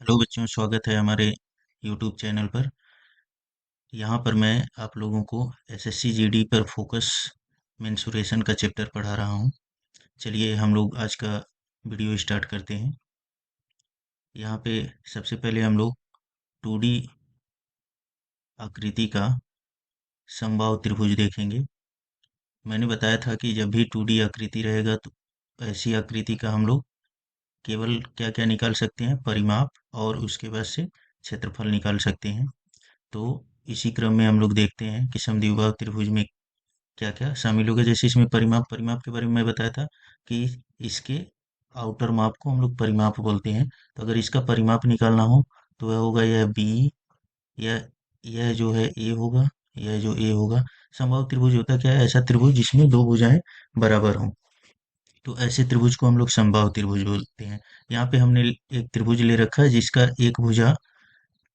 Hello बच्चों, स्वागत है हमारे यूट्यूब चैनल पर। यहाँ पर मैं आप लोगों को एसएससी जीडी पर फोकस मेंसुरेशन का चैप्टर पढ़ा रहा हूँ। चलिए हम लोग आज का वीडियो स्टार्ट करते हैं। यहाँ पे सबसे पहले हम लोग 2D आकृति का समबाहु त्रिभुज देखेंगे। मैंने बताया था कि जब भी 2D आकृति रहेगा तो ऐसी आकृति का हम लोग केवल क्या क्या निकाल सकते हैं, परिमाप और उसके बाद से क्षेत्रफल निकाल सकते हैं। तो इसी क्रम में हम लोग देखते हैं कि समद्विबाहु त्रिभुज में क्या क्या शामिल होगा। जैसे इसमें परिमाप परिमाप के बारे में मैं बताया था कि इसके आउटर माप को हम लोग परिमाप बोलते हैं। तो अगर इसका परिमाप निकालना हो तो वह होगा यह बी, यह जो है ए होगा, यह जो ए होगा। समबाहु त्रिभुज होता क्या है? ऐसा त्रिभुज जिसमें दो भुजाएं बराबर हों, तो ऐसे त्रिभुज को हम लोग समबाहु त्रिभुज बोलते हैं। यहाँ पे हमने एक त्रिभुज ले रखा है जिसका एक भुजा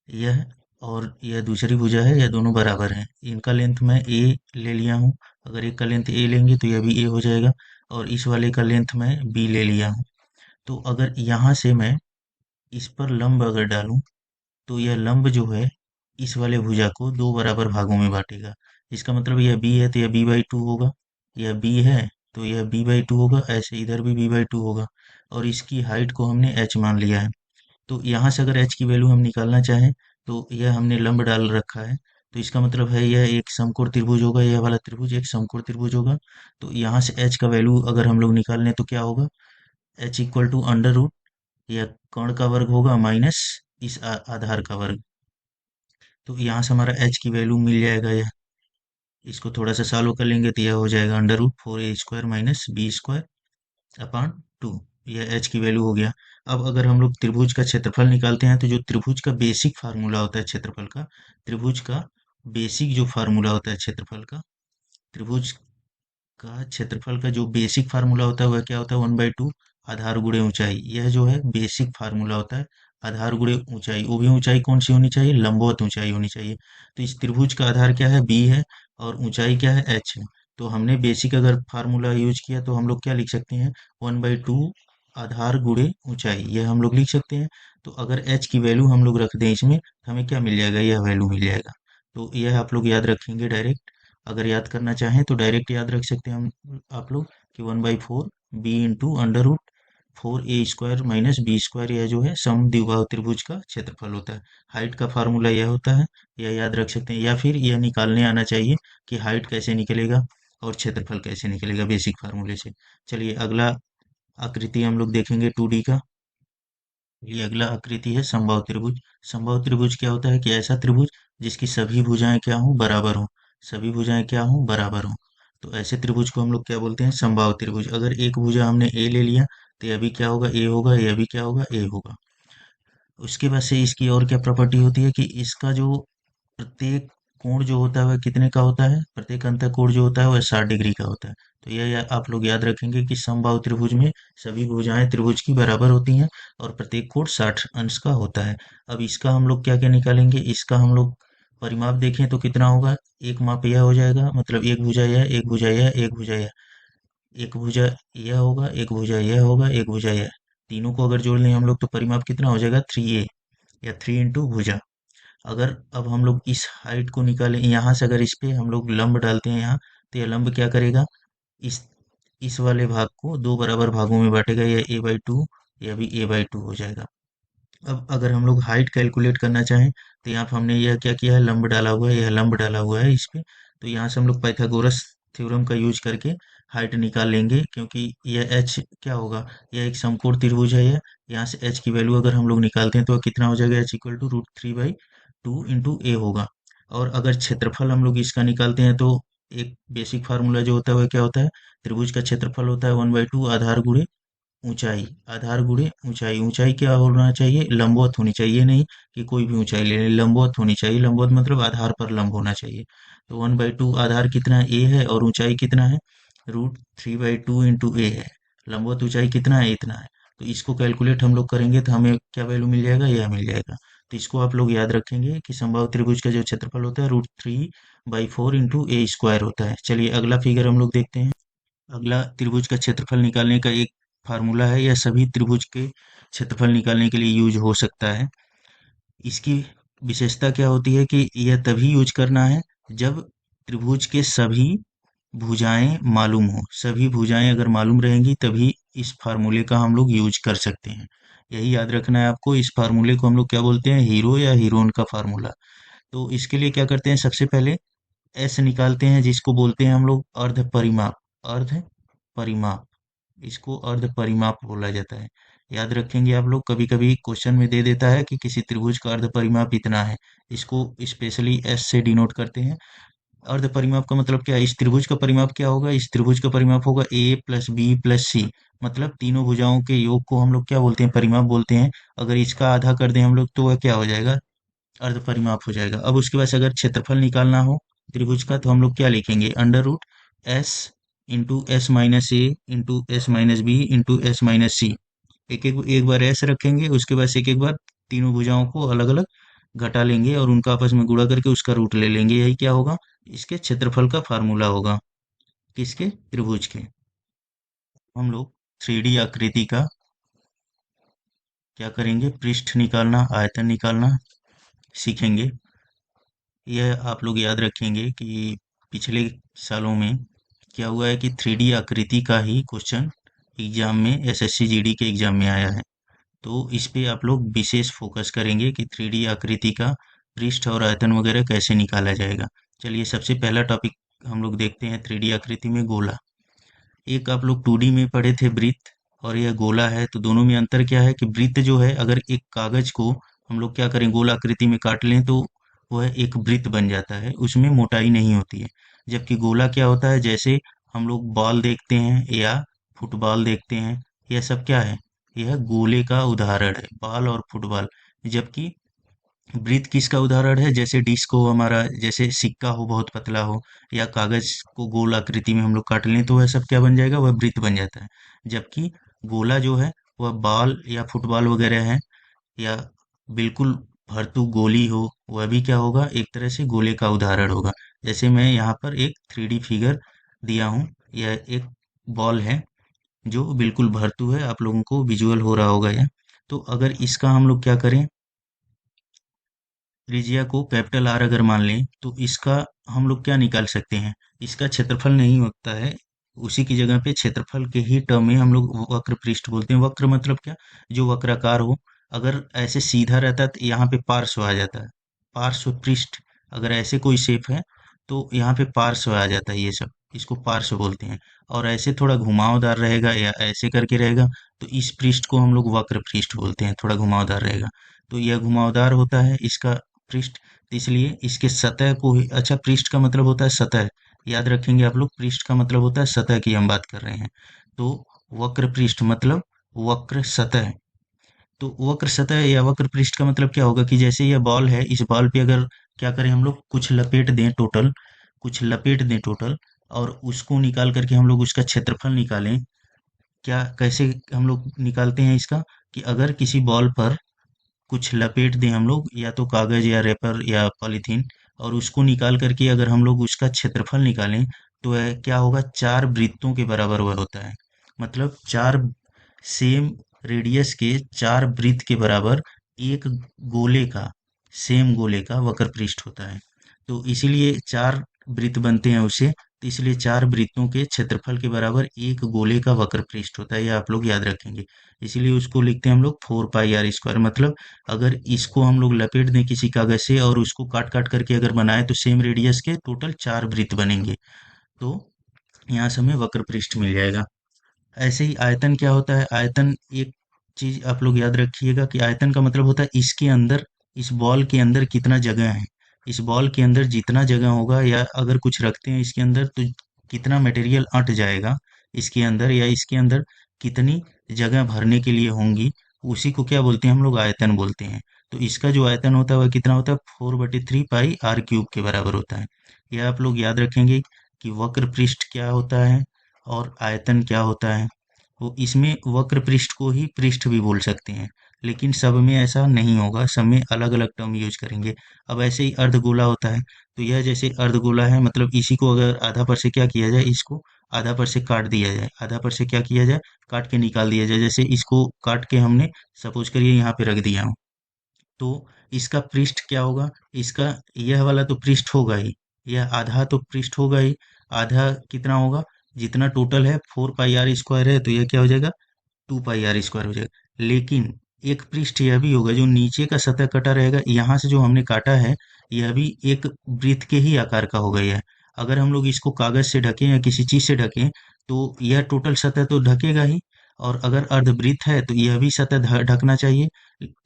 यह और यह दूसरी भुजा है, यह दोनों बराबर हैं। इनका लेंथ मैं ए ले लिया हूँ। अगर एक का लेंथ ए लेंगे तो यह भी ए हो जाएगा, और इस वाले का लेंथ मैं बी ले लिया हूँ। तो अगर यहाँ से मैं इस पर लंब अगर डालूं तो यह लंब जो है इस वाले भुजा को दो बराबर भागों में बांटेगा। इसका मतलब यह बी है तो यह b/2 होगा, यह बी है तो यह b/2 होगा, ऐसे इधर भी b/2 होगा। और इसकी हाइट को हमने h मान लिया है। तो यहाँ से अगर h की वैल्यू हम निकालना चाहें तो यह हमने लंब डाल रखा है, तो इसका मतलब है यह एक समकोण त्रिभुज होगा। यह वाला त्रिभुज एक समकोण त्रिभुज होगा। तो यहाँ से h का वैल्यू अगर हम लोग निकाल लें तो क्या होगा? h equal to under root, यह कर्ण का वर्ग होगा माइनस इस आधार का वर्ग। तो यहाँ से हमारा h की वैल्यू मिल जाएगा। यह इसको थोड़ा सा सॉल्व कर लेंगे तो यह हो जाएगा under root 4a² minus b² upon 2। यह h की वैल्यू हो गया। अब अगर हम लोग त्रिभुज का क्षेत्रफल निकालते हैं तो जो त्रिभुज का बेसिक फार्मूला होता है क्षेत्रफल का, त्रिभुज का बेसिक जो फार्मूला होता है क्षेत्रफल का, त्रिभुज का क्षेत्रफल का जो बेसिक फार्मूला होता है वह क्या होता है? 1/2 आधार गुणे ऊंचाई। यह जो है बेसिक फार्मूला होता है, आधार गुणे ऊंचाई। वो भी ऊंचाई कौन सी होनी चाहिए? लंबवत ऊंचाई होनी चाहिए। तो इस त्रिभुज का आधार क्या है? बी है, और ऊंचाई क्या है? एच है। तो हमने बेसिक अगर फार्मूला यूज किया तो हम लोग क्या लिख सकते हैं? 1/2 आधार गुणे ऊंचाई, यह हम लोग लिख सकते हैं। तो अगर एच की वैल्यू हम लोग रख दें इसमें, हमें क्या मिल जाएगा? यह वैल्यू मिल जाएगा। तो यह आप लोग याद रखेंगे डायरेक्ट। अगर याद करना चाहें तो डायरेक्ट याद रख सकते हैं हम आप लोग कि 1/4 B into under root 4a² minus b², यह जो है समद्विबाहु त्रिभुज का क्षेत्रफल होता है। हाइट का फार्मूला यह होता है, यह याद रख सकते हैं। या फिर यह निकालने आना चाहिए कि हाइट कैसे निकलेगा और क्षेत्रफल कैसे निकलेगा बेसिक फार्मूले से। चलिए अगला आकृति हम लोग देखेंगे 2D का। ये अगला आकृति है समबाहु त्रिभुज। समबाहु त्रिभुज क्या होता है? कि ऐसा त्रिभुज जिसकी सभी भुजाएं क्या हों? बराबर हों। सभी भुजाएं क्या हों? बराबर हों। तो ऐसे त्रिभुज को हम लोग क्या बोलते हैं? समबाहु त्रिभुज। अगर एक भुजा हमने ए ले लिया तो यह भी क्या होगा? ए होगा, यह भी क्या होगा? ए होगा। उसके बाद से इसकी और क्या प्रॉपर्टी होती है कि इसका जो प्रत्येक कोण जो होता है वह कितने का होता है? प्रत्येक अंतः कोण जो होता है वह 60 डिग्री का होता है। तो यह आप लोग याद रखेंगे कि समबाहु त्रिभुज में सभी भुजाएं त्रिभुज की बराबर होती हैं और प्रत्येक कोण 60 अंश का होता है। अब इसका हम लोग क्या क्या निकालेंगे? इसका हम लोग परिमाप देखें तो कितना होगा? एक माप यह हो जाएगा, मतलब एक भुजा यह, एक भुजा यह, एक भुजा यह, एक भुजा यह होगा, एक भुजा यह होगा, एक भुजा यह। तीनों को अगर जोड़ लें हम लोग तो परिमाप कितना हो जाएगा? 3a, या 3 इंटू भुजा। अगर अब हम लोग इस हाइट को निकालें, यहाँ से अगर इस पे हम लोग लंब डालते हैं यहाँ, तो यह लंब क्या करेगा? इस इस वाले भाग को दो बराबर भागों में बांटेगा। यह a/2, यह भी a/2 हो जाएगा। अब अगर हम लोग हाइट कैलकुलेट करना चाहें तो यहाँ पे हमने यह क्या किया है? लंब डाला हुआ है, यह लंब डाला हुआ है इस पे। तो यहाँ से हम लोग पाइथागोरस थ्योरम का यूज करके हाइट निकाल लेंगे, क्योंकि यह एच क्या होगा? यह एक समकोण त्रिभुज है यह। यहाँ से एच की वैल्यू अगर हम लोग निकालते हैं तो कितना हो जाएगा? एच इक्वल टू √3/2 इंटू ए होगा। और अगर क्षेत्रफल हम लोग इसका निकालते हैं तो एक बेसिक फार्मूला जो होता है वह क्या होता है? त्रिभुज का क्षेत्रफल होता है 1/2 आधार गुणे ऊंचाई। आधार गुणे ऊंचाई। ऊंचाई क्या होना चाहिए? लंबवत होनी चाहिए, नहीं कि कोई भी ऊंचाई ले लें, लंबवत होनी चाहिए। लंबवत मतलब आधार पर लंब होना चाहिए। तो 1/2 आधार कितना? ए है, और ऊंचाई कितना है? √3/2 इंटू ए है। लंबवत ऊंचाई कितना है? इतना है। तो इसको कैलकुलेट हम लोग करेंगे तो हमें क्या वैल्यू मिल जाएगा? यह मिल जाएगा। तो इसको आप लोग याद रखेंगे कि समबाहु त्रिभुज का जो क्षेत्रफल होता है √3/4 इंटू a² होता है। चलिए अगला फिगर हम लोग देखते हैं। अगला त्रिभुज का क्षेत्रफल निकालने का एक फार्मूला है, यह सभी त्रिभुज के क्षेत्रफल निकालने के लिए यूज हो सकता है। इसकी विशेषता क्या होती है कि यह तभी यूज करना है जब त्रिभुज के सभी भुजाएं मालूम हो। सभी भुजाएं अगर मालूम रहेंगी तभी इस फार्मूले का हम लोग यूज कर सकते हैं। यही याद रखना है आपको। इस फार्मूले को हम लोग क्या बोलते हैं? हीरो या हीरोइन का फार्मूला। तो इसके लिए क्या करते हैं, सबसे पहले एस निकालते हैं, जिसको बोलते हैं हम लोग अर्ध परिमाप। अर्ध परिमाप, इसको अर्ध परिमाप बोला जाता है। याद रखेंगे आप लोग, कभी कभी क्वेश्चन में दे देता है कि किसी त्रिभुज का अर्ध परिमाप इतना है, इसको स्पेशली एस से डिनोट करते हैं। अर्ध परिमाप का मतलब क्या है? इस त्रिभुज का परिमाप क्या होगा? इस त्रिभुज का परिमाप होगा ए प्लस बी प्लस सी, मतलब तीनों भुजाओं के योग को हम लोग क्या बोलते हैं? परिमाप बोलते हैं। अगर इसका आधा कर दें हम लोग तो वह क्या हो जाएगा? अर्ध परिमाप हो जाएगा। अब उसके बाद से अगर क्षेत्रफल निकालना हो त्रिभुज का तो हम लोग क्या लिखेंगे? Under root S into S minus A into S minus B into S minus C. एक बार एस रखेंगे, उसके बाद से एक एक बार तीनों भुजाओं को अलग अलग घटा लेंगे और उनका आपस में गुणा करके उसका रूट ले लेंगे। यही क्या होगा? इसके क्षेत्रफल का फार्मूला होगा। किसके? त्रिभुज के। हम लोग 3D आकृति का क्या करेंगे? पृष्ठ निकालना, आयतन निकालना सीखेंगे। यह आप लोग याद रखेंगे कि पिछले सालों में क्या हुआ है कि 3D आकृति का ही क्वेश्चन एग्जाम में, एसएससी जीडी के एग्जाम में आया है। तो इस पे आप लोग विशेष फोकस करेंगे कि 3D आकृति का पृष्ठ और आयतन वगैरह कैसे निकाला जाएगा। चलिए सबसे पहला टॉपिक हम लोग देखते हैं 3D आकृति में गोला। एक आप लोग 2D में पढ़े थे वृत्त, और यह गोला है, तो दोनों में अंतर क्या है कि वृत्त जो है अगर एक कागज को हम लोग क्या करें? गोल आकृति में काट लें तो वह एक वृत्त बन जाता है, उसमें मोटाई नहीं होती है। जबकि गोला क्या होता है? जैसे हम लोग बॉल देखते हैं या फुटबॉल देखते हैं, यह सब क्या है? यह गोले का उदाहरण है, बॉल और फुटबॉल। जबकि वृत्त किसका उदाहरण है? जैसे डिस्क हो हमारा, जैसे सिक्का हो बहुत पतला हो, या कागज को गोल आकृति में हम लोग काट लें तो वह सब क्या बन जाएगा? वह वृत्त बन जाता है। जबकि गोला जो है वह बॉल या फुटबॉल वगैरह है, या बिल्कुल भरतू गोली हो, वह भी क्या होगा? एक तरह से गोले का उदाहरण होगा। जैसे मैं यहाँ पर एक 3D फिगर दिया हूँ, यह एक बॉल है जो बिल्कुल भरतू है, आप लोगों को विजुअल हो रहा होगा यह। तो अगर इसका हम लोग क्या करें, त्रिज्या को कैपिटल आर अगर मान लें तो इसका हम लोग क्या निकाल सकते हैं? इसका क्षेत्रफल नहीं होता है, उसी की जगह पे क्षेत्रफल के ही टर्म में हम लोग वक्र पृष्ठ बोलते हैं। वक्र मतलब क्या? जो वक्राकार हो। अगर ऐसे सीधा रहता तो यहाँ पे पार्श्व आ जाता है, पार्श्व पृष्ठ। अगर ऐसे कोई शेप है तो यहाँ पे पार्श्व आ जाता है, ये सब इसको पार्श्व बोलते हैं। और ऐसे थोड़ा घुमावदार रहेगा या ऐसे करके रहेगा तो इस पृष्ठ को हम लोग वक्र पृष्ठ बोलते हैं, थोड़ा घुमावदार रहेगा। तो यह घुमावदार होता है इसका पृष्ठ, तो इसलिए इसके सतह को ही, अच्छा पृष्ठ का मतलब होता है सतह, याद रखेंगे आप लोग, पृष्ठ का मतलब होता है सतह की हम बात कर रहे हैं। तो वक्र पृष्ठ मतलब वक्र सतह। तो वक्र सतह या वक्र पृष्ठ का मतलब क्या होगा कि जैसे यह बॉल है, इस बॉल पे अगर क्या करें हम लोग, कुछ लपेट दें टोटल, कुछ लपेट दें टोटल, और उसको निकाल करके हम लोग उसका क्षेत्रफल निकालें। क्या, कैसे हम लोग निकालते हैं इसका? कि अगर किसी बॉल पर कुछ लपेट दें हम लोग, या तो कागज या रेपर या पॉलीथीन, और उसको निकाल करके अगर हम लोग उसका क्षेत्रफल निकालें तो वह क्या होगा? 4 वृत्तों के बराबर वह होता है। मतलब 4 सेम रेडियस के 4 वृत्त के बराबर एक गोले का, सेम गोले का वक्र पृष्ठ होता है। तो इसीलिए 4 वृत्त बनते हैं उसे, तो इसलिए 4 वृत्तों के क्षेत्रफल के बराबर एक गोले का वक्र पृष्ठ होता है, ये आप लोग याद रखेंगे। इसीलिए उसको लिखते हैं हम लोग 4 पाई r स्क्वायर। मतलब अगर इसको हम लोग लपेट दें किसी कागज से और उसको काट काट करके अगर बनाए तो सेम रेडियस के टोटल 4 वृत्त बनेंगे। तो यहाँ से हमें वक्र पृष्ठ मिल जाएगा। ऐसे ही आयतन क्या होता है? आयतन एक चीज आप लोग याद रखिएगा कि आयतन का मतलब होता है इसके अंदर, इस बॉल के अंदर कितना जगह है। इस बॉल के अंदर जितना जगह होगा, या अगर कुछ रखते हैं इसके अंदर तो कितना मटेरियल अट जाएगा इसके अंदर, या इसके अंदर कितनी जगह भरने के लिए होंगी, उसी को क्या बोलते हैं हम लोग? आयतन बोलते हैं। तो इसका जो आयतन होता है वह कितना होता है? 4/3 पाई r³ के बराबर होता है। यह आप लोग याद रखेंगे कि वक्र पृष्ठ क्या होता है और आयतन क्या होता है। वो इसमें वक्र पृष्ठ को ही पृष्ठ भी बोल सकते हैं, लेकिन सब में ऐसा नहीं होगा, सब में अलग अलग टर्म यूज करेंगे। अब ऐसे ही अर्धगोला होता है, तो यह जैसे अर्धगोला है, मतलब इसी को अगर आधा पर से क्या किया जाए, इसको आधा पर से काट दिया जाए, आधा पर से क्या किया जाए, काट के निकाल दिया जाए। जैसे इसको काट के हमने सपोज करिए यहाँ पे रख दिया हूँ, तो इसका पृष्ठ क्या होगा, इसका यह वाला तो पृष्ठ होगा ही, यह आधा तो पृष्ठ होगा ही। आधा कितना होगा, जितना टोटल है 4 पाई आर स्क्वायर है, तो यह क्या हो जाएगा, 2 पाई आर स्क्वायर हो जाएगा। लेकिन एक पृष्ठ यह भी होगा, जो नीचे का सतह कटा रहेगा, यहाँ से जो हमने काटा है, यह भी एक वृत्त के ही आकार का होगा यह। अगर हम लोग इसको कागज से ढकें या किसी चीज से ढकें, तो यह टोटल सतह तो ढकेगा ही। और अगर अर्धवृत्त है तो यह भी सतह ढकना चाहिए।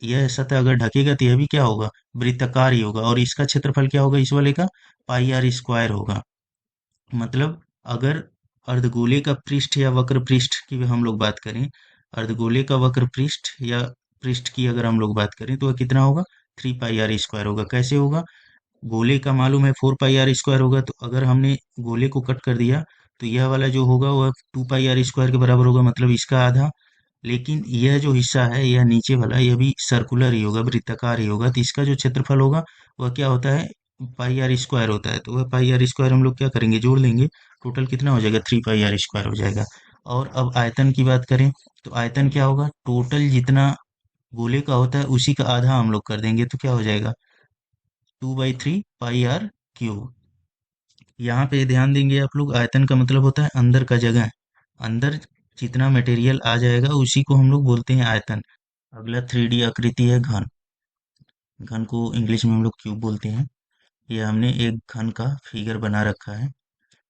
यह सतह अगर ढकेगा तो यह भी क्या होगा, वृत्ताकार ही होगा। और इसका क्षेत्रफल क्या होगा इस वाले का, पाई आर स्क्वायर होगा। मतलब अगर अर्धगोले का पृष्ठ या वक्र पृष्ठ की हम लोग बात करें, अर्धगोले का वक्र पृष्ठ या पृष्ठ की अगर हम लोग बात करें, तो वह कितना होगा, 3 पाई आर स्क्वायर होगा। कैसे होगा, गोले का मालूम है 4 पाई आर स्क्वायर होगा, तो अगर हमने गोले को कट कर दिया, तो यह वाला जो होगा वह 2 पाई आर स्क्वायर के बराबर होगा, मतलब इसका आधा। लेकिन यह जो हिस्सा है, यह नीचे वाला, यह भी सर्कुलर ही होगा, वृत्ताकार ही होगा, तो इसका जो क्षेत्रफल होगा वह क्या होता है, पाई आर स्क्वायर होता है। तो वह पाई आर स्क्वायर हम लोग क्या करेंगे, जोड़ लेंगे। टोटल कितना हो जाएगा, 3 पाई आर स्क्वायर हो जाएगा। और अब आयतन की बात करें, तो आयतन क्या होगा, टोटल जितना गोले का होता है उसी का आधा हम लोग कर देंगे, तो क्या हो जाएगा, 2/3 पाई आर क्यूब। यहाँ पे ध्यान देंगे आप लोग, आयतन का मतलब होता है अंदर का जगह, अंदर जितना मटेरियल आ जाएगा उसी को हम लोग बोलते हैं आयतन। अगला 3D आकृति है घन। घन को इंग्लिश में हम लोग क्यूब बोलते हैं। ये हमने एक घन का फिगर बना रखा है।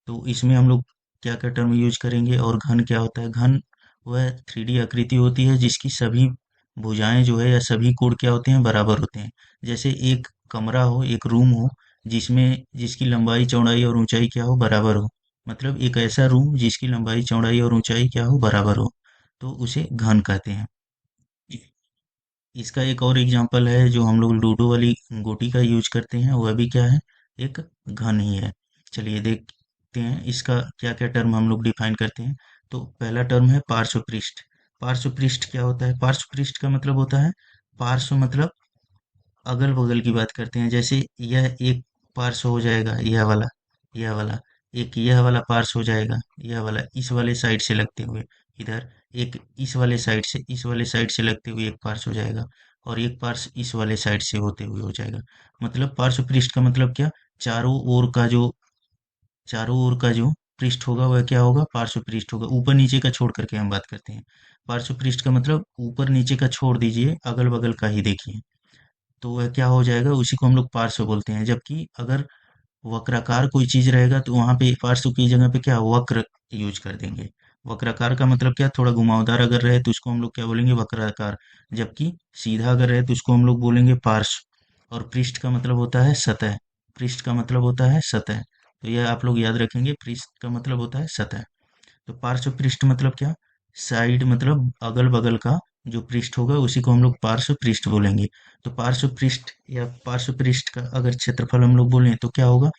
तो इसमें हम लोग क्या क्या टर्म यूज करेंगे, और घन क्या होता है, घन वह 3D आकृति होती है जिसकी सभी भुजाएं जो है या सभी कोण क्या होते हैं, बराबर होते हैं। जैसे एक कमरा हो, एक रूम हो, जिसमें जिसकी लंबाई चौड़ाई और ऊंचाई क्या हो, बराबर हो। मतलब एक ऐसा रूम जिसकी लंबाई चौड़ाई और ऊंचाई क्या हो, बराबर हो, तो उसे घन कहते हैं। इसका एक और एग्जांपल है, जो हम लोग लूडो वाली गोटी का यूज करते हैं, वह भी क्या है, एक घन ही है। चलिए देखते हैं इसका क्या क्या टर्म हम लोग डिफाइन करते हैं। तो पहला टर्म है पार्श्व पृष्ठ। पार्श्व पृष्ठ क्या होता है, पार्श्व पृष्ठ का मतलब होता है, पार्श्व मतलब अगल बगल की बात करते हैं। जैसे यह एक पार्श्व हो जाएगा, यह वाला एक, यह वाला पार्श्व हो जाएगा, यह वाला इस वाले साइड से लगते हुए इधर, एक इस वाले साइड से, इस वाले साइड से लगते हुए एक पार्श्व हो जाएगा, और एक पार्श्व इस वाले साइड से होते हुए हो जाएगा। मतलब पार्श्व पृष्ठ का मतलब क्या, चारों ओर का जो चारों ओर का जो पृष्ठ होगा वह क्या होगा, पार्श्व पृष्ठ होगा। ऊपर नीचे का छोड़ करके हम बात करते हैं। पार्श्व पृष्ठ का मतलब ऊपर नीचे का छोड़ दीजिए, अगल बगल का ही देखिए, तो वह क्या हो जाएगा, उसी को हम लोग पार्श्व बोलते हैं। जबकि अगर वक्राकार कोई चीज रहेगा, तो वहां पे पार्श्व की जगह पे क्या, वक्र यूज कर देंगे। वक्राकार का मतलब क्या, थोड़ा घुमावदार अगर रहे तो उसको हम लोग क्या बोलेंगे, वक्राकार। जबकि सीधा अगर रहे तो उसको हम लोग बोलेंगे पार्श्व। और पृष्ठ का मतलब होता है सतह, पृष्ठ का मतलब होता है सतह। तो यह आप लोग याद रखेंगे, पृष्ठ का मतलब होता है सतह। तो पार्श्व पृष्ठ मतलब क्या, साइड मतलब अगल बगल का जो पृष्ठ होगा उसी को हम लोग पार्श्व पृष्ठ बोलेंगे। तो पार्श्व पृष्ठ या पार्श्व पृष्ठ का अगर क्षेत्रफल हम लोग बोलें तो क्या होगा,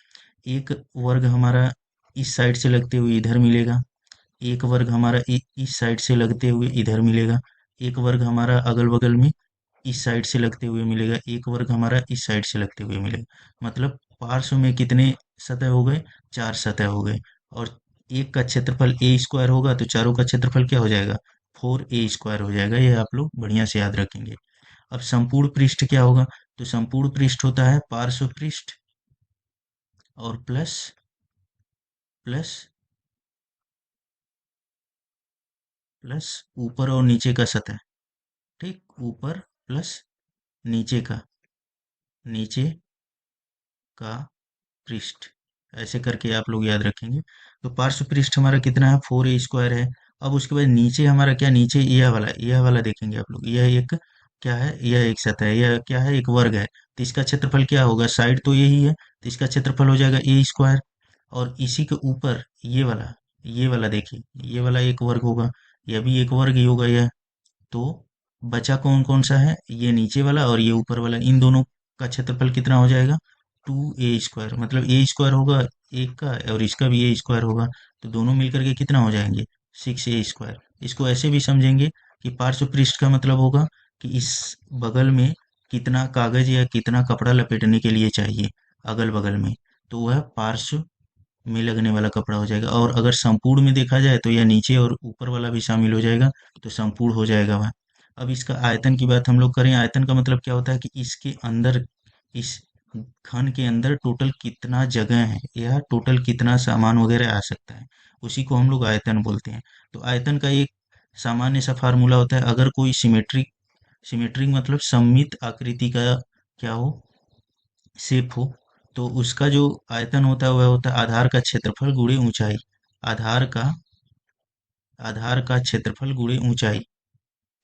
एक वर्ग हमारा इस साइड से लगते हुए इधर मिलेगा, एक वर्ग हमारा इस साइड से लगते हुए इधर मिलेगा, एक वर्ग हमारा अगल बगल में इस साइड से लगते हुए मिलेगा, एक वर्ग हमारा इस साइड से लगते हुए मिलेगा। मतलब पार्श्व में कितने सतह हो गए, 4 सतह हो गए। और एक का क्षेत्रफल ए स्क्वायर होगा, तो चारों का क्षेत्रफल क्या हो जाएगा, 4 a स्क्वायर हो जाएगा। ये आप लोग बढ़िया से याद रखेंगे। अब संपूर्ण पृष्ठ क्या होगा, तो संपूर्ण पृष्ठ होता है पार्श्व पृष्ठ और प्लस प्लस प्लस ऊपर और नीचे का सतह। ठीक, ऊपर प्लस नीचे का, नीचे का पृष्ठ, ऐसे करके आप लोग याद रखेंगे। तो पार्श्व पृष्ठ हमारा कितना है, 4 a स्क्वायर है। अब उसके बाद नीचे हमारा क्या, नीचे यह वाला देखेंगे आप लोग, यह एक क्या है, यह एक सतह है, यह क्या है, एक वर्ग है। तो इसका क्षेत्रफल क्या होगा, साइड तो यही है, तो इसका क्षेत्रफल हो जाएगा a स्क्वायर। और इसी के ऊपर ये वाला देखिए, ये वाला एक वर्ग होगा, यह भी एक वर्ग ही होगा यह। तो बचा कौन कौन सा है, ये नीचे वाला और ये ऊपर वाला, इन दोनों का क्षेत्रफल कितना हो जाएगा, 2 a स्क्वायर। मतलब ए स्क्वायर होगा एक का, और इसका भी a स्क्वायर होगा, तो दोनों मिलकर के कितना हो जाएंगे, 6 a स्क्वायर। इसको ऐसे भी समझेंगे कि पार्श्व पृष्ठ का मतलब होगा कि इस बगल में कितना कागज या कितना कपड़ा लपेटने के लिए चाहिए, अगल बगल में, तो वह पार्श्व में लगने वाला कपड़ा हो जाएगा। और अगर संपूर्ण में देखा जाए तो यह नीचे और ऊपर वाला भी शामिल हो जाएगा, तो संपूर्ण हो जाएगा वह। अब इसका आयतन की बात हम लोग करें, आयतन का मतलब क्या होता है कि इसके अंदर, इस घन के अंदर टोटल कितना जगह है या टोटल कितना सामान वगैरह आ सकता है, उसी को हम लोग आयतन बोलते हैं। तो आयतन का एक सामान्य सा फार्मूला होता है, अगर कोई सिमेट्रिक, सिमेट्रिक मतलब सममित आकृति का क्या हो, शेप हो, तो उसका जो आयतन होता है वह होता है आधार का क्षेत्रफल गुणे ऊंचाई। आधार का, आधार का क्षेत्रफल गुणे ऊंचाई।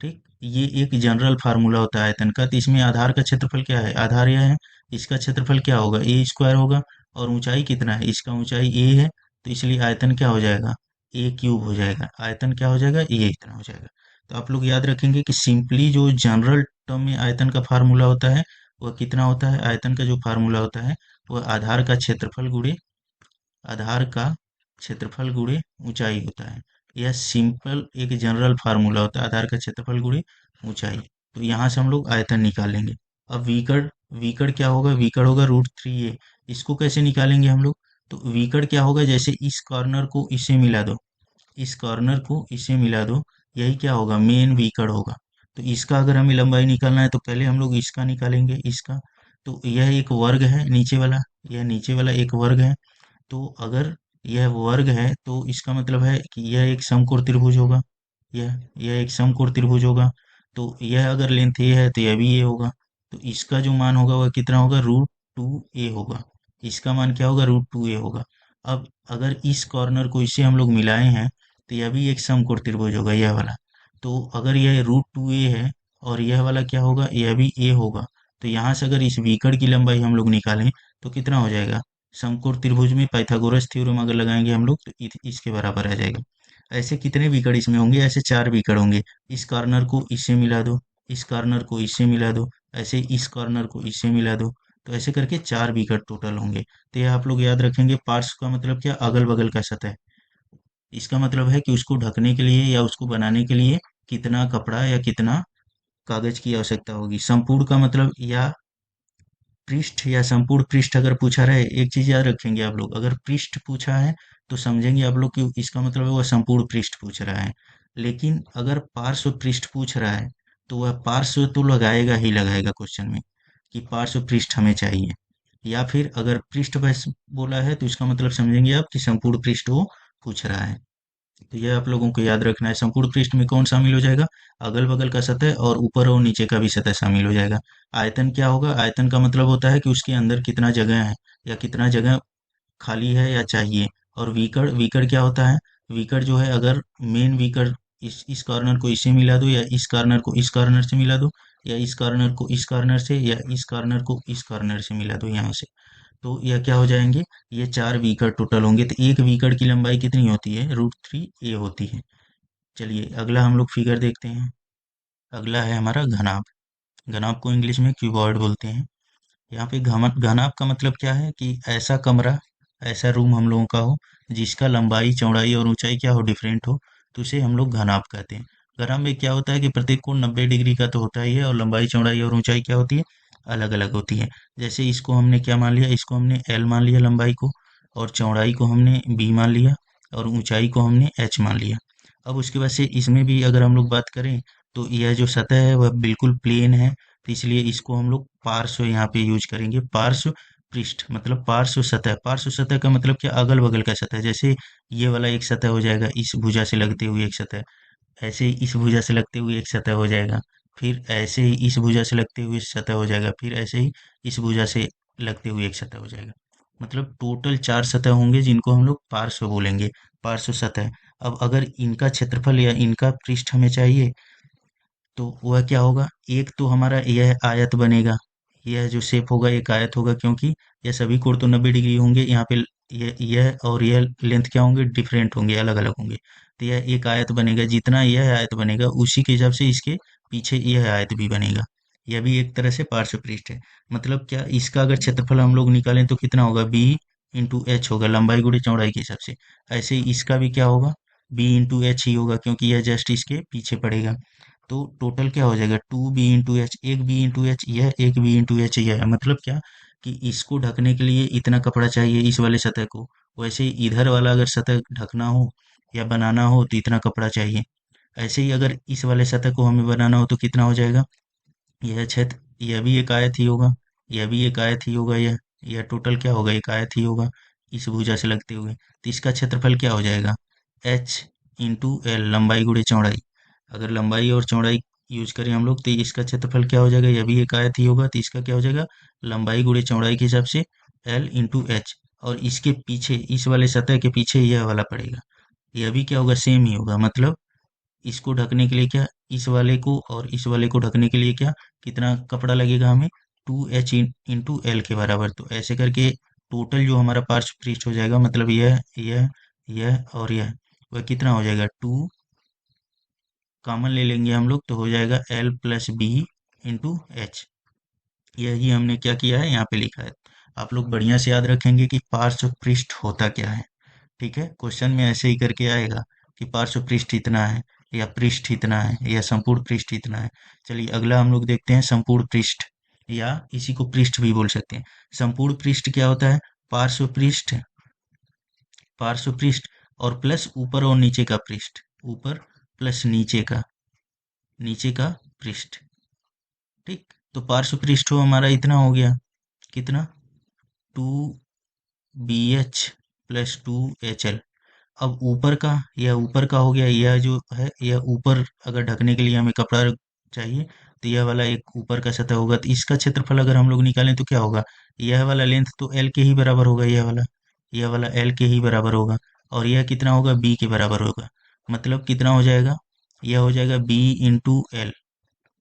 ठीक, ये एक जनरल फार्मूला होता है आयतन का। तो इसमें आधार का क्षेत्रफल क्या है, आधार यह है, इसका क्षेत्रफल क्या होगा, ए स्क्वायर होगा। और ऊंचाई कितना है, इसका ऊंचाई ए है, तो इसलिए आयतन क्या हो जाएगा, ए क्यूब हो जाएगा। आयतन क्या हो जाएगा, ए इतना हो जाएगा। तो आप लोग याद रखेंगे कि सिंपली जो जनरल टर्म में आयतन का फार्मूला होता है वह कितना होता है, आयतन का जो फार्मूला होता है वह आधार का क्षेत्रफल गुणे, आधार का क्षेत्रफल गुणे ऊंचाई होता है। यह सिंपल एक जनरल फार्मूला होता है, आधार का क्षेत्रफल गुणे ऊंचाई। तो यहाँ से हम लोग आयतन निकालेंगे। अब विकर्ण, विकर्ण क्या होगा, विकर्ण होगा √3a। इसको कैसे निकालेंगे हम लोग, तो विकर्ण क्या होगा, जैसे इस कॉर्नर को इससे मिला दो, इस कॉर्नर को इससे मिला दो, यही क्या होगा, मेन विकर्ण होगा। तो इसका अगर हमें लंबाई निकालना है तो पहले हम लोग इसका निकालेंगे, इसका। तो यह एक वर्ग है नीचे वाला, यह नीचे वाला एक वर्ग है। तो अगर यह वर्ग है तो इसका मतलब है कि यह एक समकोण त्रिभुज होगा, यह एक समकोण त्रिभुज होगा। तो यह अगर लेंथ ए है तो यह भी ए होगा। तो इसका जो मान होगा वह कितना होगा, √2a होगा। इसका मान क्या होगा, √2a होगा। अब अगर इस कॉर्नर को इससे हम लोग मिलाए हैं तो यह भी एक समकोण त्रिभुज होगा, यह वाला। तो अगर यह √2a है और यह वाला क्या होगा, यह भी a होगा। तो यहाँ से अगर इस विकर्ण की लंबाई हम लोग निकालें तो कितना हो जाएगा, समकोण त्रिभुज में पाइथागोरस थ्योरम अगर लगाएंगे हम लोग तो इसके बराबर आ जाएगा। ऐसे कितने विकर्ण इसमें होंगे, ऐसे 4 विकर्ण होंगे। इस कॉर्नर को इससे मिला दो, इस कॉर्नर को इससे मिला दो, ऐसे इस कॉर्नर को इससे मिला दो। तो ऐसे करके 4 विकर्ण टोटल होंगे। तो यह आप लोग याद रखेंगे, पार्श्व का मतलब क्या, अगल बगल का सतह। इसका मतलब है कि उसको ढकने के लिए या उसको बनाने के लिए कितना कपड़ा या कितना कागज की आवश्यकता होगी। संपूर्ण का मतलब या पृष्ठ या संपूर्ण पृष्ठ अगर पूछा रहे, एक चीज याद रखेंगे आप लोग, अगर पृष्ठ पूछा है तो समझेंगे आप लोग कि इसका मतलब है वह संपूर्ण पृष्ठ पूछ रहा है। लेकिन अगर पार्श्व पृष्ठ पूछ रहा है तो वह पार्श्व तो लगाएगा ही लगाएगा क्वेश्चन में, कि पार्श्व पृष्ठ हमें चाहिए। या फिर अगर पृष्ठ बस बोला है तो इसका मतलब समझेंगे आप कि संपूर्ण पृष्ठ वो पूछ रहा है। तो यह आप लोगों को याद रखना है। संपूर्ण पृष्ठ में कौन शामिल हो जाएगा, अगल बगल का सतह और ऊपर और नीचे का भी सतह शामिल हो जाएगा। आयतन क्या होगा, आयतन का मतलब होता है कि उसके अंदर कितना जगह है या कितना जगह खाली है या चाहिए। और विकर्ण, विकर्ण क्या होता है, विकर्ण जो है अगर मेन विकर्ण, इस कॉर्नर को इससे मिला दो या इस कॉर्नर को इस कॉर्नर से मिला दो, या इस कॉर्नर को इस कॉर्नर से या इस कॉर्नर को इस कॉर्नर से मिला दो यहाँ से, तो यह क्या हो जाएंगे, ये 4 विकर्ण टोटल होंगे। तो एक विकर्ण की लंबाई कितनी होती है, √3a होती है। चलिए अगला हम लोग फिगर देखते हैं। अगला है हमारा घनाभ। घनाभ को इंग्लिश में क्यूबॉइड बोलते हैं। यहाँ पे घनाभ का मतलब क्या है कि ऐसा कमरा, ऐसा रूम हम लोगों का हो जिसका लंबाई चौड़ाई और ऊंचाई क्या हो, डिफरेंट हो, तो उसे हम लोग घनाभ कहते हैं। घनाभ में क्या होता है कि प्रत्येक कोण 90 डिग्री का तो होता ही है, और लंबाई चौड़ाई और ऊंचाई क्या होती है, अलग अलग होती है। जैसे इसको हमने क्या मान लिया, इसको हमने एल मान लिया लंबाई को, और चौड़ाई को हमने बी मान लिया, और ऊंचाई को हमने एच मान लिया। अब उसके बाद से इसमें भी अगर हम लोग बात करें तो यह जो सतह है वह बिल्कुल प्लेन है, तो इसलिए इसको हम लोग पार्श्व यहाँ पे यूज करेंगे। पार्श्व पृष्ठ मतलब पार्श्व सतह, पार्श्व सतह का मतलब क्या, अगल बगल का सतह। जैसे ये वाला एक सतह हो जाएगा, इस भुजा से लगते हुए एक सतह, ऐसे ही इस भुजा से लगते हुए एक सतह हो जाएगा, फिर ऐसे ही इस भुजा से लगते हुए सतह हो जाएगा, फिर ऐसे ही इस भुजा से लगते हुए एक सतह हो जाएगा। मतलब टोटल 4 सतह होंगे जिनको हम लोग पार्श्व बोलेंगे, पार्श्व सतह। अब अगर इनका क्षेत्रफल या इनका पृष्ठ हमें चाहिए तो वह क्या होगा, एक तो हमारा यह आयत बनेगा, यह जो शेप होगा एक आयत होगा, क्योंकि यह सभी कोण तो 90 डिग्री होंगे। यहाँ पे यह और यह लेंथ क्या होंगे, डिफरेंट होंगे, अलग अलग होंगे। तो यह एक आयत बनेगा, जितना यह आयत बनेगा उसी के हिसाब से इसके पीछे यह आयत भी बनेगा। यह भी एक तरह से पार्श्व पृष्ठ है। मतलब क्या, इसका अगर क्षेत्रफल हम लोग निकालें तो कितना होगा, b × h होगा, लंबाई गुणे चौड़ाई के हिसाब से। ऐसे ही इसका भी क्या होगा, b × h ही होगा, क्योंकि यह जस्ट इसके पीछे पड़ेगा। तो टोटल क्या हो जाएगा, 2b × h, एक b × h यह, एक b × h यह है। मतलब क्या कि इसको ढकने के लिए इतना कपड़ा चाहिए इस वाले सतह को, वैसे ही इधर वाला अगर सतह ढकना हो या बनाना हो तो इतना कपड़ा चाहिए। ऐसे ही अगर इस वाले सतह को हमें बनाना हो तो कितना हो जाएगा? यह क्षेत्र, यह भी एक आयत ही होगा, यह भी एक आयत ही होगा, यह टोटल क्या होगा? एक आयत ही होगा इस भुजा से लगते हुए। तो इसका क्षेत्रफल क्या हो जाएगा? एच इंटू एल, लंबाई गुणे चौड़ाई। अगर लंबाई और चौड़ाई यूज करें हम लोग तो इसका क्षेत्रफल क्या हो जाएगा? यह भी एक आयत ही होगा, तो इसका क्या हो जाएगा? लंबाई गुणे चौड़ाई के हिसाब से एल इंटू एच। और इसके पीछे, इस वाले सतह के पीछे यह वाला पड़ेगा, यह भी क्या होगा? सेम ही होगा। मतलब इसको ढकने के लिए क्या, इस वाले को और इस वाले को ढकने के लिए क्या, कितना कपड़ा लगेगा हमें? 2h इंटू एल के बराबर। तो ऐसे करके टोटल जो हमारा पार्श्व पृष्ठ हो जाएगा, मतलब यह और यह, वह कितना हो जाएगा? 2 कॉमन ले लेंगे हम लोग तो हो जाएगा L plus B into H. यही हमने क्या किया है, यहाँ पे लिखा है। आप लोग बढ़िया से याद रखेंगे कि पार्श्व पृष्ठ होता क्या है। ठीक है, क्वेश्चन में ऐसे ही करके आएगा कि पार्श्व पृष्ठ इतना है, या पृष्ठ इतना है, या संपूर्ण पृष्ठ इतना है। चलिए अगला हम लोग देखते हैं संपूर्ण पृष्ठ, या इसी को पृष्ठ भी बोल सकते हैं। संपूर्ण पृष्ठ क्या होता है? पार्श्व पृष्ठ, पार्श्व पृष्ठ और प्लस ऊपर और नीचे का पृष्ठ, ऊपर प्लस नीचे का पृष्ठ। ठीक, तो पार्श्व पृष्ठ हो हमारा इतना हो गया, कितना? 2BH plus 2HL। अब ऊपर का, यह ऊपर का हो गया, यह जो है यह ऊपर अगर ढकने के लिए हमें कपड़ा चाहिए तो यह वाला एक ऊपर का सतह होगा, तो इसका क्षेत्रफल अगर हम लोग निकालें तो क्या होगा? यह वाला लेंथ तो एल के ही बराबर होगा, यह वाला एल के ही बराबर होगा। और यह कितना होगा? बी के बराबर होगा। मतलब कितना हो जाएगा? यह हो जाएगा बी इंटू एल,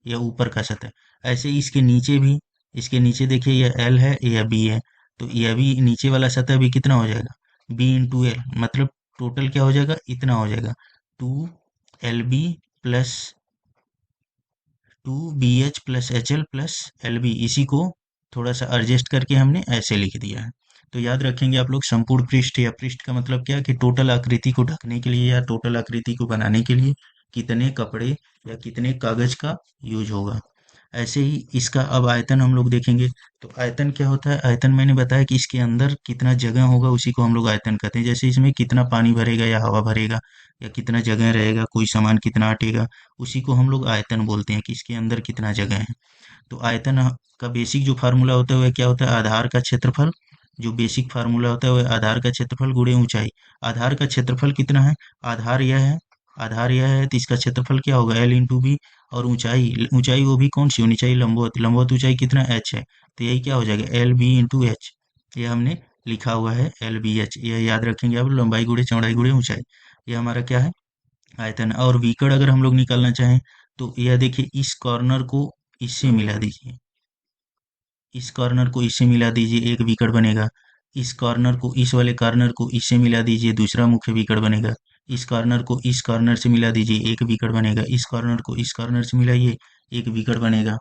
यह ऊपर का सतह। ऐसे ही इसके नीचे भी, इसके नीचे देखिए यह एल है, यह बी है, तो यह भी नीचे वाला सतह भी कितना हो जाएगा? B into L. मतलब टोटल क्या हो जाएगा? इतना हो जाएगा 2LB plus 2BH plus HL plus LB। इसी को थोड़ा सा एडजस्ट करके हमने ऐसे लिख दिया है। तो याद रखेंगे आप लोग, संपूर्ण पृष्ठ या पृष्ठ का मतलब क्या है कि टोटल आकृति को ढकने के लिए या टोटल आकृति को बनाने के लिए कितने कपड़े या कितने कागज का यूज होगा। ऐसे ही इसका अब आयतन हम लोग देखेंगे। तो आयतन क्या होता है? आयतन मैंने बताया कि इसके अंदर कितना जगह होगा उसी को हम लोग आयतन कहते हैं। जैसे इसमें कितना पानी भरेगा या हवा भरेगा, या कितना जगह रहेगा, कोई सामान कितना अटेगा, उसी को हम लोग आयतन बोलते हैं कि इसके अंदर कितना जगह है। तो आयतन का बेसिक जो फार्मूला होता है वह क्या होता है? आधार का क्षेत्रफल। जो बेसिक फार्मूला होता है वह आधार का क्षेत्रफल गुणे ऊंचाई। आधार का क्षेत्रफल कितना है? आधार यह है, आधार यह है, तो इसका क्षेत्रफल क्या होगा? L into B. और ऊंचाई, ऊंचाई वो भी कौन सी? ऊंचाई लंबवत, लंबवत ऊंचाई कितना? एच है, तो यही क्या हो जाएगा? L B into H. ये हमने लिखा हुआ है एल बी एच, यह याद रखेंगे आप। लंबाई गुणे चौड़ाई गुणे ऊंचाई, ये हमारा क्या है? आयतन। और विकर्ण अगर हम लोग निकालना चाहें तो यह देखिए, इस कॉर्नर को इससे मिला दीजिए, इस कॉर्नर को इससे मिला दीजिए, एक विकर्ण बनेगा। इस कॉर्नर को, इस वाले कॉर्नर को इससे मिला दीजिए, दूसरा मुख्य विकर्ण बनेगा। इस कॉर्नर को इस कॉर्नर से मिला दीजिए, एक विकर्ण बनेगा। इस कॉर्नर को इस कॉर्नर से मिलाइए, एक विकर्ण बनेगा।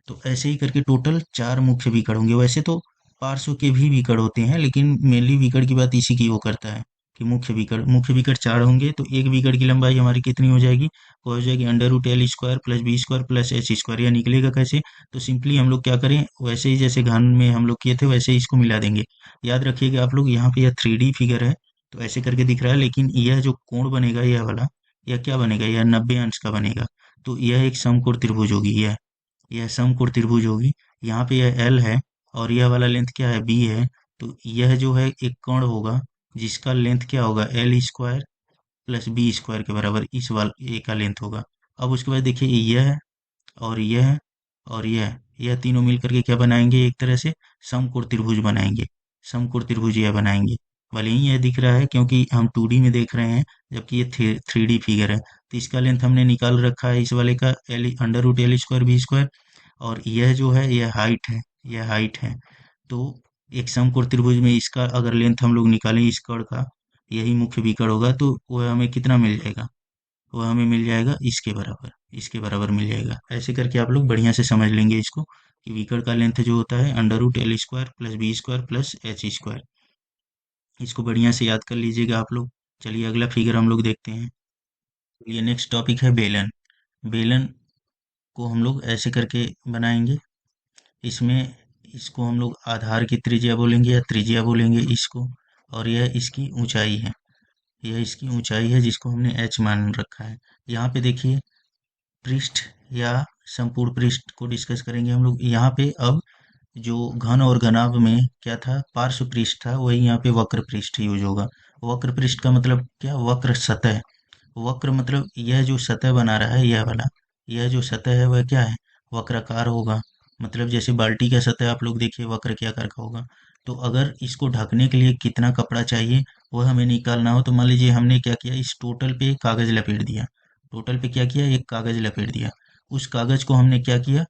तो ऐसे ही करके टोटल 4 मुख्य विकर्ण होंगे। वैसे तो पार्श्व के भी विकर्ण होते हैं, लेकिन मेनली विकर्ण की बात इसी की वो करता है कि मुख्य विकर्ण 4 होंगे। तो एक विकर्ण की लंबाई हमारी कितनी हो जाएगी? वो हो जाएगी under root L square plus B square plus H square. यह निकलेगा कैसे? तो सिंपली हम लोग क्या करें, वैसे ही जैसे घन में हम लोग किए थे वैसे ही इसको मिला देंगे। याद रखिएगा आप लोग, यहाँ पे यह 3D फिगर है तो ऐसे करके दिख रहा है, लेकिन यह जो कोण बनेगा यह वाला, यह क्या बनेगा? यह 90 अंश का बनेगा। तो यह एक समकोण त्रिभुज होगी, यह समकोण त्रिभुज होगी। यहाँ पे यह एल है और यह वाला लेंथ क्या है? बी है। तो यह जो है एक कोण होगा जिसका लेंथ क्या होगा? L square plus B square के बराबर इस वाल ए का लेंथ होगा। अब उसके बाद देखिए यह और यह तीनों मिल करके क्या बनाएंगे? एक तरह से समकोण त्रिभुज बनाएंगे, समकोण त्रिभुज यह बनाएंगे। भले ही यह दिख रहा है क्योंकि हम 2D में देख रहे हैं, जबकि ये 3D फिगर है। तो इसका लेंथ हमने निकाल रखा है इस वाले का, L under root L square B square. और यह जो है यह हाइट है, यह हाइट है। तो एक समकोण त्रिभुज में इसका अगर लेंथ हम लोग निकालें इस कर्ण का, यही मुख्य विकर्ण होगा, तो वह हमें कितना मिल जाएगा? वह हमें मिल जाएगा इसके बराबर, इसके बराबर मिल जाएगा। ऐसे करके आप लोग बढ़िया से समझ लेंगे इसको कि विकर्ण का लेंथ जो होता है under root L square plus B square plus H square. इसको बढ़िया से याद कर लीजिएगा आप लोग। चलिए अगला फिगर हम लोग देखते हैं। ये नेक्स्ट टॉपिक है बेलन। बेलन को हम लोग ऐसे करके बनाएंगे। इसमें इसको हम लोग आधार की त्रिज्या बोलेंगे या त्रिज्या बोलेंगे इसको। और यह इसकी ऊंचाई है। यह इसकी ऊंचाई है जिसको हमने h मान रखा है। यहाँ पे देखिए, पृष्ठ या संपूर्ण पृष्ठ को डिस्कस करेंगे हम लोग। यहाँ पे अब जो घन और घनाभ में क्या था, पार्श्व पृष्ठ था, वही यहाँ पे वक्र पृष्ठ यूज होगा। वक्र पृष्ठ का मतलब क्या, वक्र सतह। वक्र मतलब यह जो सतह बना रहा है, यह वाला, यह जो सतह है वह क्या है, वक्राकार होगा। मतलब जैसे बाल्टी का सतह आप लोग देखिए वक्र के आकार का होगा। तो अगर इसको ढकने के लिए कितना कपड़ा चाहिए वह हमें निकालना हो, तो मान लीजिए हमने क्या किया, इस टोटल पे कागज लपेट दिया। टोटल पे क्या किया, एक कागज लपेट दिया। उस कागज को हमने क्या किया,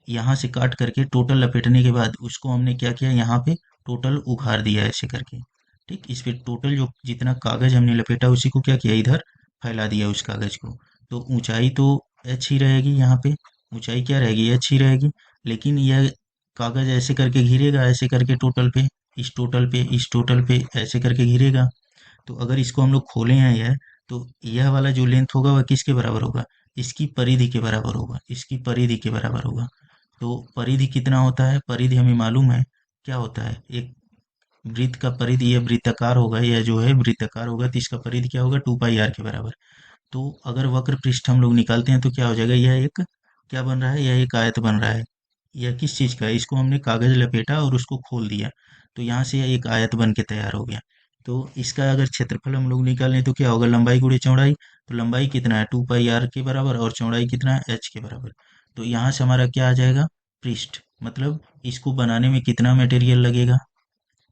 यहाँ से काट करके टोटल लपेटने के बाद उसको हमने क्या किया, यहाँ पे टोटल उघाड़ दिया ऐसे करके। ठीक, इस पे टोटल जो जितना कागज हमने लपेटा उसी को क्या किया, इधर फैला दिया उस कागज को। तो ऊंचाई तो एच ही रहेगी, यहाँ पे ऊंचाई क्या रहेगी, एच ही रहेगी। लेकिन यह कागज ऐसे करके घिरेगा, ऐसे करके टोटल पे, इस टोटल पे, इस टोटल पे ऐसे करके घिरेगा। तो अगर इसको हम लोग खोले हैं यह, तो यह वाला जो लेंथ होगा वह किसके बराबर होगा, इसकी परिधि के बराबर होगा, इसकी परिधि के बराबर होगा। तो परिधि कितना होता है, परिधि हमें मालूम है क्या होता है, एक वृत्त का परिधि, यह वृत्ताकार होगा, यह जो है वृत्ताकार होगा, तो इसका परिधि क्या होगा, 2 पाई आर के बराबर। तो अगर वक्र पृष्ठ हम लोग निकालते हैं तो क्या हो जाएगा, यह एक क्या बन रहा है, यह एक आयत बन रहा है। यह किस चीज़ का है, इसको हमने कागज लपेटा और उसको खोल दिया, तो यहाँ से यह एक आयत बन के तैयार हो गया। तो इसका अगर क्षेत्रफल हम लोग निकालें तो क्या होगा, लंबाई गुणे चौड़ाई। तो लंबाई कितना है, 2 पाई आर के बराबर, और चौड़ाई कितना है, एच के बराबर। तो यहाँ से हमारा क्या आ जाएगा, पृष्ठ, मतलब इसको बनाने में कितना मटेरियल लगेगा,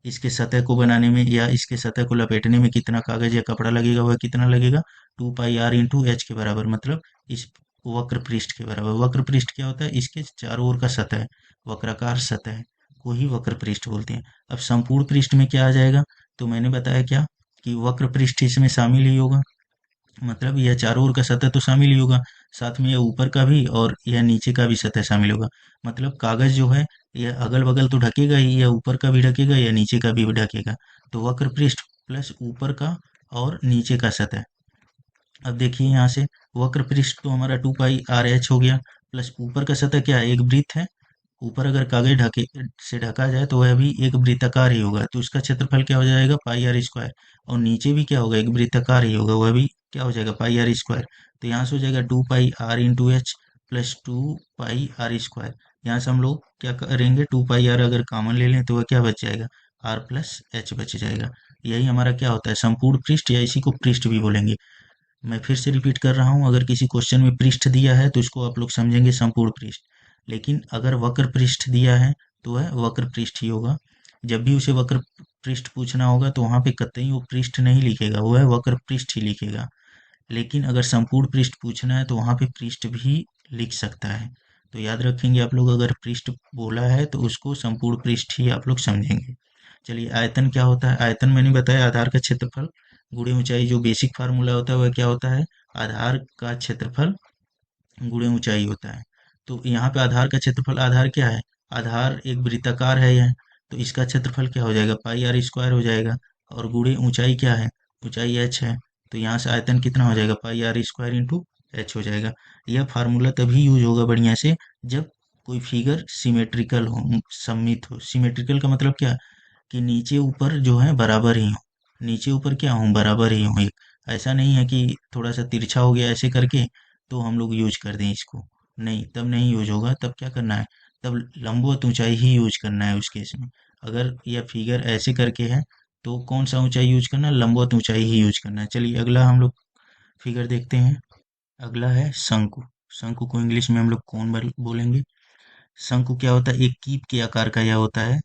इसके सतह को बनाने में या इसके सतह को लपेटने में कितना कागज या कपड़ा लगेगा, वह कितना लगेगा, 2 पाई आर इंटू एच के बराबर, मतलब इस वक्र पृष्ठ के बराबर। वक्र पृष्ठ क्या होता है, इसके चारों ओर का सतह, वक्राकार सतह को ही वक्र पृष्ठ बोलते हैं। अब संपूर्ण पृष्ठ में क्या आ जाएगा, तो मैंने बताया क्या, कि वक्र पृष्ठ इसमें शामिल ही होगा। मतलब यह चारों ओर का सतह तो शामिल ही होगा, साथ में यह ऊपर का भी और यह नीचे का भी सतह शामिल होगा। मतलब कागज जो है यह अगल बगल तो ढकेगा ही, यह ऊपर का भी ढकेगा या नीचे का भी ढकेगा। तो वक्र पृष्ठ प्लस ऊपर का और नीचे का सतह। अब देखिए यहाँ से, वक्र पृष्ठ तो हमारा 2 पाई आर एच हो गया, प्लस ऊपर का सतह क्या है, एक वृत्त है। ऊपर अगर कागज ढके से ढका जाए तो वह भी एक वृत्ताकार ही होगा, तो उसका क्षेत्रफल क्या हो जाएगा, पाई आर स्क्वायर। और नीचे भी क्या होगा, एक वृत्ताकार ही होगा, वह भी क्या हो जाएगा, पाई आर स्क्वायर। तो यहाँ से हो जाएगा 2 pi R into H plus 2 pi R square. यहाँ से हम लोग क्या करेंगे, 2 पाई आर अगर कॉमन ले लें तो वह क्या बच जाएगा, आर प्लस एच बच जाएगा। यही हमारा क्या होता है, संपूर्ण पृष्ठ, या इसी को पृष्ठ भी बोलेंगे। मैं फिर से रिपीट कर रहा हूँ, अगर किसी क्वेश्चन में पृष्ठ दिया है तो इसको आप लोग समझेंगे संपूर्ण पृष्ठ। लेकिन अगर वक्र पृष्ठ दिया है तो वह वक्र पृष्ठ ही होगा। जब भी उसे वक्र पृष्ठ पूछना होगा तो वहां पे कतई वो पृष्ठ नहीं लिखेगा, वह वक्र पृष्ठ ही लिखेगा। लेकिन अगर संपूर्ण पृष्ठ पूछना है तो वहां पे पृष्ठ भी लिख सकता है। तो याद रखेंगे आप लोग, अगर पृष्ठ बोला है तो उसको संपूर्ण पृष्ठ ही आप लोग समझेंगे। चलिए, आयतन क्या होता है, आयतन मैंने बताया, आधार का क्षेत्रफल गुणे ऊंचाई। जो बेसिक फार्मूला होता है वह क्या होता है, आधार का क्षेत्रफल गुणे ऊंचाई होता है। तो यहाँ पे आधार का क्षेत्रफल, आधार क्या है, आधार एक वृत्ताकार है यह, तो इसका क्षेत्रफल क्या हो जाएगा, पाई आर स्क्वायर हो जाएगा। और गुणे ऊंचाई क्या है, ऊंचाई एच है, तो यहाँ से आयतन कितना हो जाएगा, पाई आर स्क्वायर इंटू एच हो जाएगा। यह फार्मूला तभी यूज होगा बढ़िया से जब कोई फिगर सिमेट्रिकल हो, सममित हो। सिमेट्रिकल का मतलब क्या, कि नीचे ऊपर जो है बराबर ही हो, नीचे ऊपर क्या हो, बराबर ही हो। एक ऐसा नहीं है कि थोड़ा सा तिरछा हो गया ऐसे करके तो हम लोग यूज कर दें इसको, नहीं, तब नहीं यूज होगा। तब क्या करना है, तब लंबवत ऊंचाई ही यूज करना है उस केस में। अगर यह फिगर ऐसे करके है तो कौन सा ऊंचाई यूज करना है, लंबवत ऊंचाई ही यूज करना है। चलिए अगला हम लोग फिगर देखते हैं। अगला है शंकु। शंकु को इंग्लिश में हम लोग कौन बोलेंगे। शंकु क्या होता है, एक कीप के आकार का यह होता है।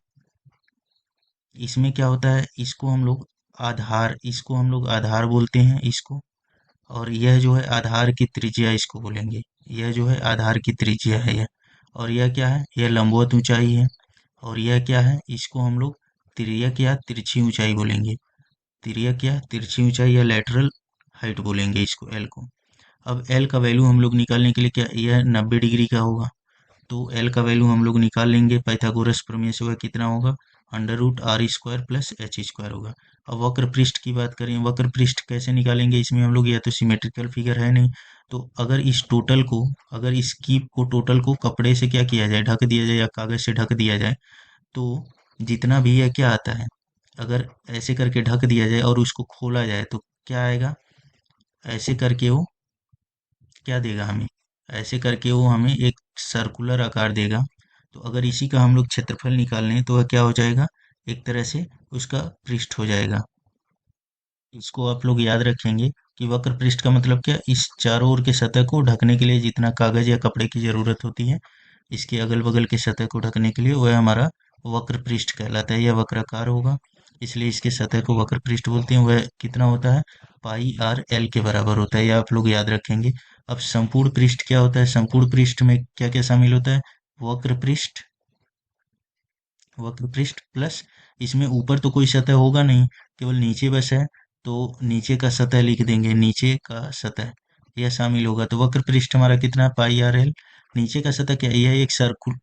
इसमें क्या होता है, इसको हम लोग आधार बोलते हैं इसको। और यह जो है आधार की त्रिज्या इसको बोलेंगे। यह जो है आधार की त्रिज्या है यह। और यह क्या है, यह लंबवत ऊंचाई है। और यह क्या है, इसको हम लोग तिर्यक या तिरछी ऊंचाई बोलेंगे। तिर्यक या तिरछी ऊंचाई या लेटरल हाइट बोलेंगे इसको, एल को। अब एल का वैल्यू हम लोग निकालने के लिए क्या, यह 90 डिग्री का होगा। तो एल का वैल्यू हम लोग निकाल लेंगे पाइथागोरस प्रमेय से, वह कितना होगा, under root R square plus H square होगा। अब वक्र पृष्ठ की बात करें, वक्र पृष्ठ कैसे निकालेंगे, इसमें हम लोग, या तो सिमेट्रिकल फिगर है नहीं, तो अगर इस कीप को टोटल को कपड़े से क्या किया जाए, ढक दिया जाए, या कागज से ढक दिया जाए, तो जितना भी यह क्या आता है, अगर ऐसे करके ढक दिया जाए और उसको खोला जाए तो क्या आएगा? ऐसे करके वो क्या देगा हमें? ऐसे करके वो हमें एक सर्कुलर आकार देगा। तो अगर इसी का हम लोग क्षेत्रफल निकाल लें तो वह क्या हो जाएगा? एक तरह से उसका पृष्ठ हो जाएगा। इसको आप लोग याद रखेंगे कि वक्र पृष्ठ का मतलब क्या, इस चारों ओर के सतह को ढकने के लिए जितना कागज या कपड़े की जरूरत होती है, इसके अगल बगल के सतह को ढकने के लिए वह हमारा वक्र पृष्ठ कहलाता है या वक्राकार होगा। इसलिए इसके सतह को वक्र पृष्ठ बोलते हैं। वह कितना होता है? पाई आर एल के बराबर होता है, यह आप लोग याद रखेंगे। अब संपूर्ण पृष्ठ क्या होता है? संपूर्ण पृष्ठ में क्या क्या शामिल होता है? वक्र पृष्ठ, वक्र पृष्ठ प्लस इसमें ऊपर तो कोई सतह होगा नहीं, केवल नीचे बस है। तो नीचे का सतह लिख देंगे, नीचे का सतह यह शामिल होगा। तो वक्र पृष्ठ हमारा कितना है? पाई आर एल। नीचे का सतह क्या है? यह एक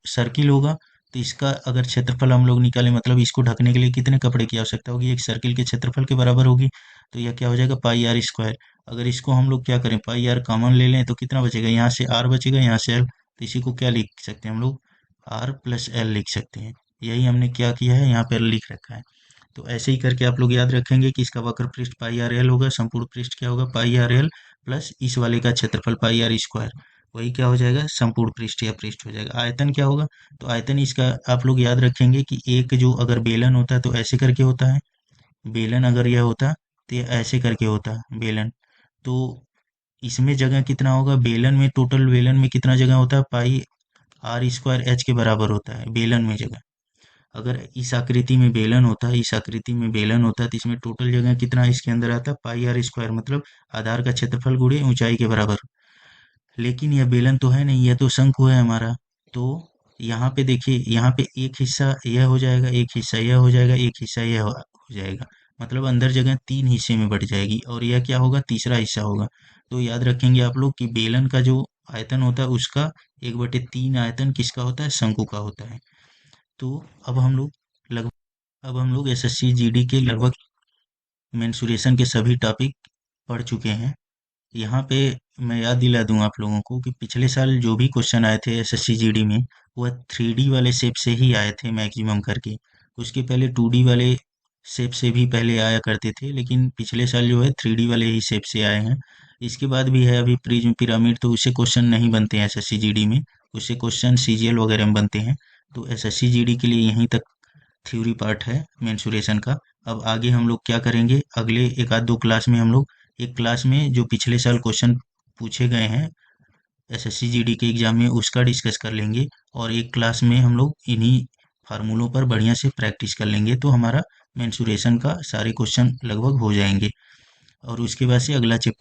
सर्किल होगा। तो इसका अगर क्षेत्रफल हम लोग निकालें, मतलब इसको ढकने के लिए कितने कपड़े की आवश्यकता होगी? एक सर्किल के क्षेत्रफल के बराबर होगी। तो यह क्या हो जाएगा? पाई आर स्क्वायर। अगर इसको हम लोग क्या करें, पाई आर कॉमन ले लें तो कितना बचेगा? यहाँ से आर बचेगा, यहाँ से एल। तो इसी को क्या लिख सकते हैं हम लोग? आर प्लस एल लिख सकते हैं। यही हमने क्या किया है, यहाँ पर लिख रखा है। तो ऐसे ही करके आप लोग याद रखेंगे कि इसका वक्र पृष्ठ पाई आर एल होगा, संपूर्ण पृष्ठ क्या होगा? पाई आर एल प्लस इस वाले का क्षेत्रफल पाई आर स्क्वायर। वही क्या हो जाएगा? संपूर्ण पृष्ठ या पृष्ठ हो जाएगा। आयतन क्या होगा? तो आयतन इसका आप लोग याद रखेंगे कि एक जो अगर बेलन होता है तो ऐसे करके होता है। बेलन अगर यह होता तो यह ऐसे करके होता है बेलन। तो इसमें जगह कितना होगा? बेलन में, टोटल बेलन में कितना जगह होता है? पाई आर स्क्वायर एच के बराबर होता है बेलन में जगह। अगर इस आकृति में बेलन होता है, इस आकृति में बेलन होता है तो इसमें टोटल जगह कितना इसके अंदर आता है? पाई आर स्क्वायर, मतलब आधार का क्षेत्रफल गुणे ऊंचाई के बराबर। लेकिन यह बेलन तो है नहीं, यह तो शंकु है हमारा। तो यहाँ पे देखिए, यहाँ पे एक हिस्सा यह हो जाएगा, एक हिस्सा यह हो जाएगा, एक हिस्सा यह हो जाएगा। मतलब अंदर जगह तीन हिस्से में बढ़ जाएगी और यह क्या होगा? तीसरा हिस्सा होगा। तो याद रखेंगे आप लोग कि बेलन का जो आयतन होता है उसका 1/3 आयतन किसका होता है? शंकु का होता है। तो अब हम लोग लगभग अब हम लोग एसएससी जीडी के लगभग मेंसुरेशन के सभी टॉपिक पढ़ चुके हैं। यहाँ पे मैं याद दिला दूं आप लोगों को कि पिछले साल जो भी क्वेश्चन आए थे एसएससी जीडी में, वह 3D वाले शेप से ही आए थे मैक्सिमम करके। उसके पहले 2D वाले शेप से भी पहले आया करते थे, लेकिन पिछले साल जो है 3D वाले ही शेप से आए हैं। इसके बाद भी है अभी प्रिज्म पिरामिड, तो उससे क्वेश्चन नहीं बनते हैं एसएससी जीडी में। उससे क्वेश्चन सीजीएल वगैरह में बनते हैं। तो एसएससी जीडी के लिए यहीं तक थ्योरी पार्ट है मेंसुरेशन का। अब आगे हम लोग क्या करेंगे, अगले एक आध दो क्लास में हम लोग एक क्लास में जो पिछले साल क्वेश्चन पूछे गए हैं एसएससी जीडी के एग्जाम में उसका डिस्कस कर लेंगे। और एक क्लास में हम लोग इन्हीं फार्मूलों पर बढ़िया से प्रैक्टिस कर लेंगे, तो हमारा मेंसुरेशन का सारे क्वेश्चन लगभग हो जाएंगे। और उसके बाद से अगला चैप्टर